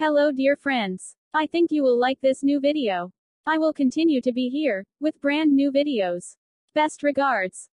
Hello dear friends. I think you will like this new video. I will continue to be here, with brand new videos. Best regards.